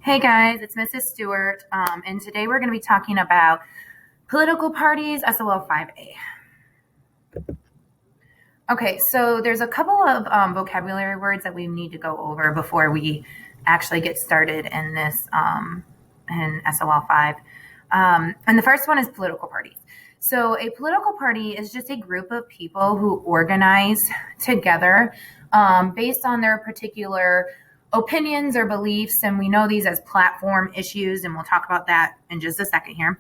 Hey guys, it's Mrs. Stewart, and today we're going to be talking about political parties, SOL5A. Okay, so there's a couple of vocabulary words that we need to go over before we actually get started in this in SOL5. And the first one is political parties. So a political party is just a group of people who organize together based on their particular opinions or beliefs, and we know these as platform issues, and we'll talk about that in just a second here,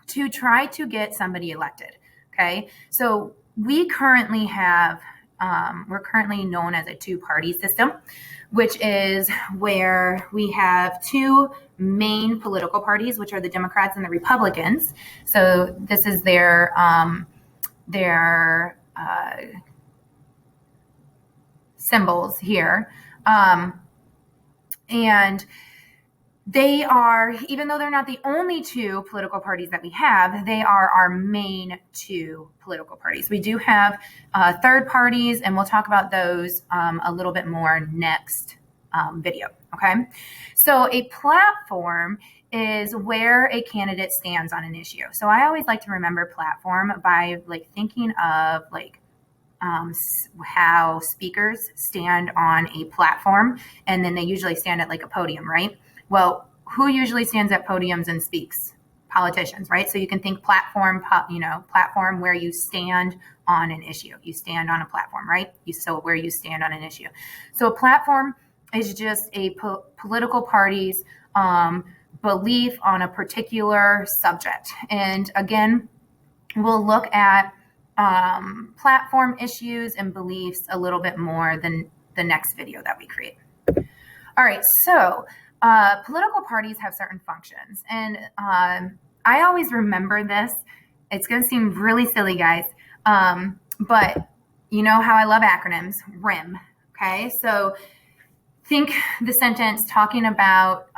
to try to get somebody elected. Okay, so we currently have, we're currently known as a two-party system, which is where we have two main political parties, which are the Democrats and the Republicans. So this is their symbols here. And they are, even though they're not the only two political parties that we have, they are our main two political parties. We do have third parties, and we'll talk about those a little bit more next video, okay? So a platform is where a candidate stands on an issue. So I always like to remember platform by thinking of how speakers stand on a platform, and then they usually stand at a podium, right? Well, who usually stands at podiums and speaks? Politicians, right? So you can think platform, platform where you stand on an issue. You stand on a platform, right? So where you stand on an issue. So a platform is just a political party's belief on a particular subject. And again, we'll look at platform issues and beliefs a little bit more than the next video that we create. All right, so political parties have certain functions, and I always remember this. It's going to seem really silly, guys, but you know how I love acronyms, RIM, okay? So think the sentence talking about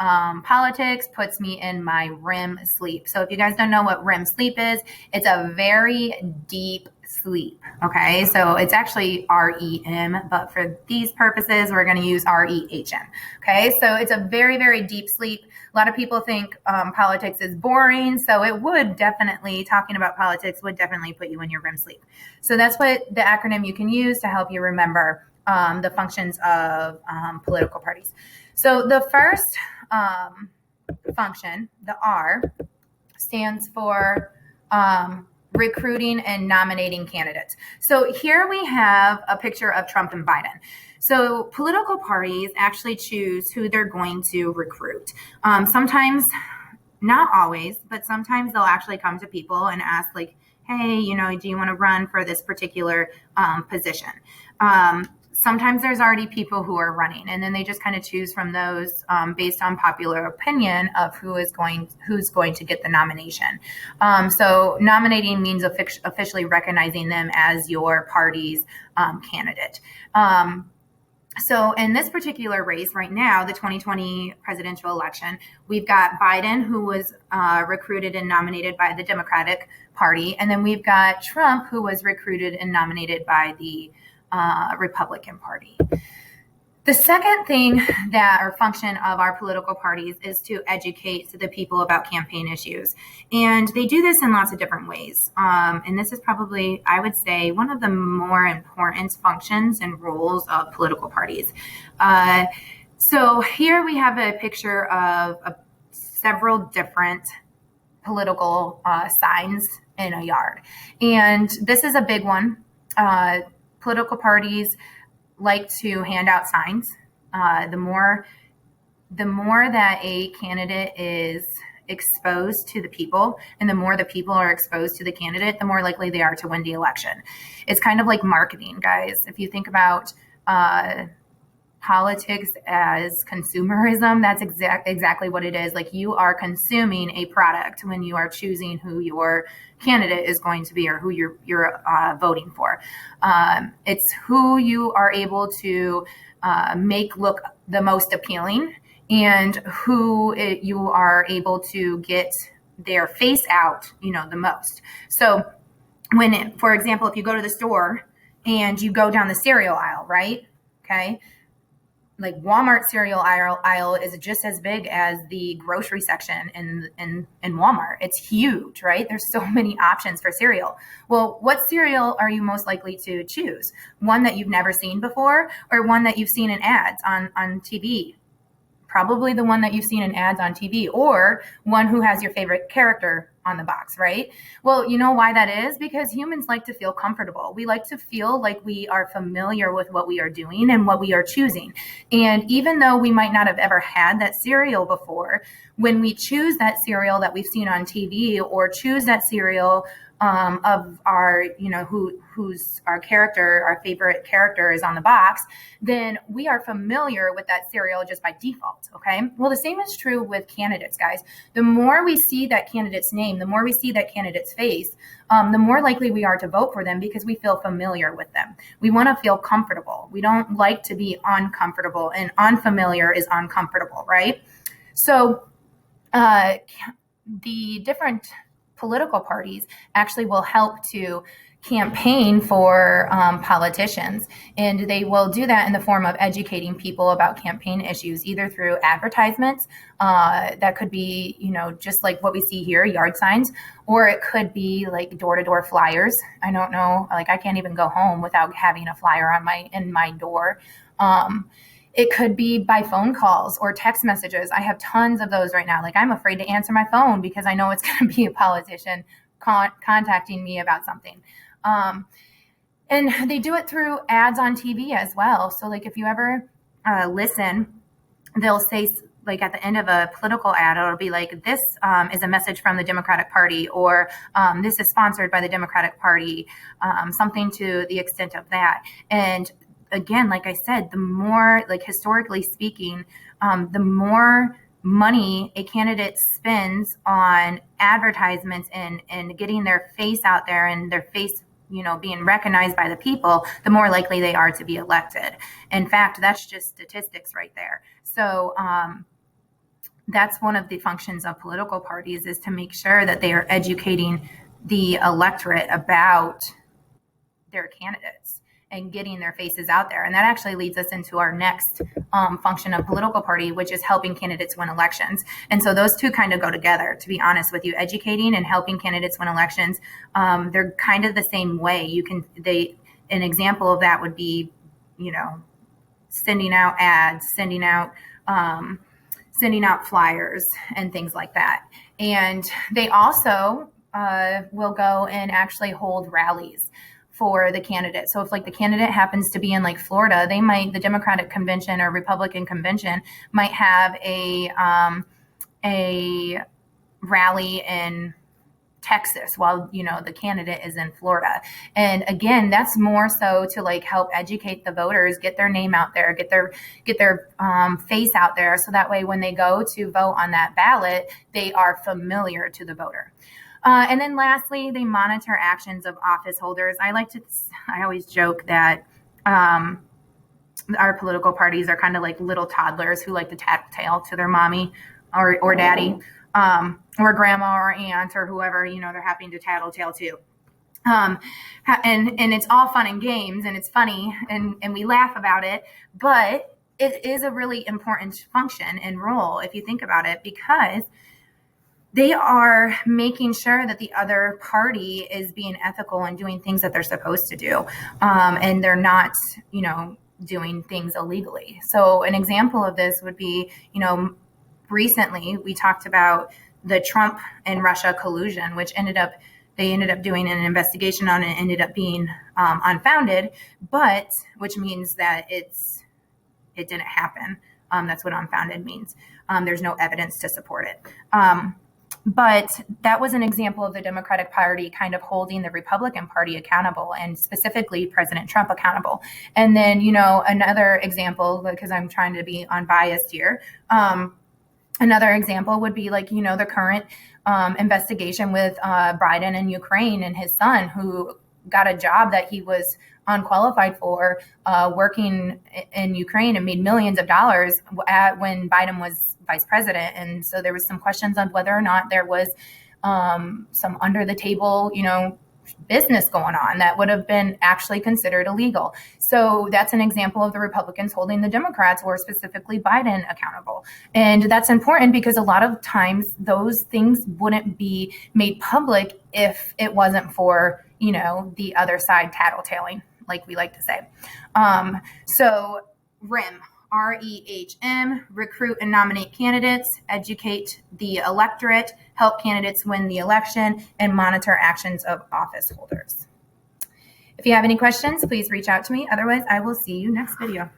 politics puts me in my REM sleep. So if you guys don't know what REM sleep is, it's a very deep sleep, okay? So it's actually REM, but for these purposes, we're going to use REHM, okay? So it's a very, very deep sleep. A lot of people think politics is boring, so it would definitely, talking about politics would definitely put you in your REM sleep. So that's what the acronym you can use to help you remember the functions of political parties. So the first function, the R, stands for recruiting and nominating candidates. So here we have a picture of Trump and Biden. So political parties actually choose who they're going to recruit. Sometimes, not always, but sometimes they'll actually come to people and ask hey, do you want to run for this particular position? Sometimes there's already people who are running, and then they just kind of choose from those based on popular opinion of who's going to get the nomination. So nominating means officially recognizing them as your party's candidate. So in this particular race right now, the 2020 presidential election, we've got Biden, who was recruited and nominated by the Democratic Party, and then we've got Trump, who was recruited and nominated by the Republican Party. The second thing or function of our political parties is to educate the people about campaign issues. And they do this in lots of different ways. And this is probably, I would say, one of the more important functions and roles of political parties. So here we have a picture of several different political signs in a yard. And this is a big one. Political parties like to hand out signs. The more that a candidate is exposed to the people, and the more the people are exposed to the candidate, the more likely they are to win the election. It's kind of like marketing, guys. If you think about politics as consumerism, that's exactly what it is. You are consuming a product when you are choosing who your candidate is going to be or who you're voting for. It's who you are able to make look the most appealing, and who you are able to get their face out, the most. So for example, if you go to the store and you go down the cereal aisle, right? Okay. like Walmart cereal aisle is just as big as the grocery section in Walmart. It's huge, right? There's so many options for cereal. Well, what cereal are you most likely to choose? One that you've never seen before, or one that you've seen in ads on TV? Probably the one that you've seen in ads on TV, or one who has your favorite character on the box, right? Well, you know why that is? Because humans like to feel comfortable. We like to feel like we are familiar with what we are doing and what we are choosing. And even though we might not have ever had that cereal before, when we choose that cereal that we've seen on TV, or choose that cereal of our, who's our character, our favorite character is on the box, then we are familiar with that cereal just by default. Okay. Well, the same is true with candidates, guys. The more we see that candidate's name, the more we see that candidate's face, the more likely we are to vote for them, because we feel familiar with them. We want to feel comfortable. We don't like to be uncomfortable, and unfamiliar is uncomfortable, right? So the different political parties actually will help to campaign for politicians, and they will do that in the form of educating people about campaign issues, either through advertisements that could be, just like what we see here, yard signs, or it could be like door-to-door flyers. I don't know, like I can't even go home without having a flyer in my door. It could be by phone calls or text messages. I have tons of those right now. Like, I'm afraid to answer my phone because I know it's going to be a politician contacting me about something. And they do it through ads on TV as well. So like, if you ever listen, they'll say, like, at the end of a political ad, it'll be like, this is a message from the Democratic Party, or this is sponsored by the Democratic Party, something to the extent of that. And again, like I said, the more, like, historically speaking, the more money a candidate spends on advertisements and getting their face out there, and their face, being recognized by the people, the more likely they are to be elected. In fact, that's just statistics right there. So that's one of the functions of political parties, is to make sure that they are educating the electorate about their candidates and getting their faces out there. And that actually leads us into our next function of political party, which is helping candidates win elections. And so those two kind of go together, to be honest with you. Educating and helping candidates win elections, they're kind of the same way. An example of that would be, sending out ads, sending out flyers and things like that. And they also will go and actually hold rallies for the candidate. So if, like, the candidate happens to be in, like, Florida, the Democratic convention or Republican convention might have a rally in Texas while, the candidate is in Florida. And again, that's more so to, like, help educate the voters, get their name out there, get their face out there. So that way, when they go to vote on that ballot, they are familiar to the voter. And then lastly, they monitor actions of office holders. I always joke that our political parties are kind of like little toddlers who like to tattletale to their mommy or daddy, or grandma or aunt or whoever, they're happy to tattletale to. And it's all fun and games, and it's funny, and we laugh about it, but it is a really important function and role if you think about it, because they are making sure that the other party is being ethical and doing things that they're supposed to do. And they're not, doing things illegally. So an example of this would be, recently we talked about the Trump and Russia collusion, which they ended up doing an investigation on it, ended up being unfounded, but which means that it didn't happen. That's what unfounded means. There's no evidence to support it. But that was an example of the Democratic Party kind of holding the Republican Party accountable, and specifically President Trump accountable. And then, another example, because I'm trying to be unbiased here, another example would be like, the current investigation with Biden and Ukraine and his son, who got a job that he was unqualified for, working in Ukraine, and made millions of dollars when Biden was vice president. And so there was some questions on whether or not there was some under the table, business going on that would have been actually considered illegal. So that's an example of the Republicans holding the Democrats, or specifically Biden, accountable. And that's important because a lot of times those things wouldn't be made public if it wasn't for, the other side tattletaling, like we like to say. So REM, REHM, recruit and nominate candidates, educate the electorate, help candidates win the election, and monitor actions of office holders. If you have any questions, please reach out to me. Otherwise, I will see you next video.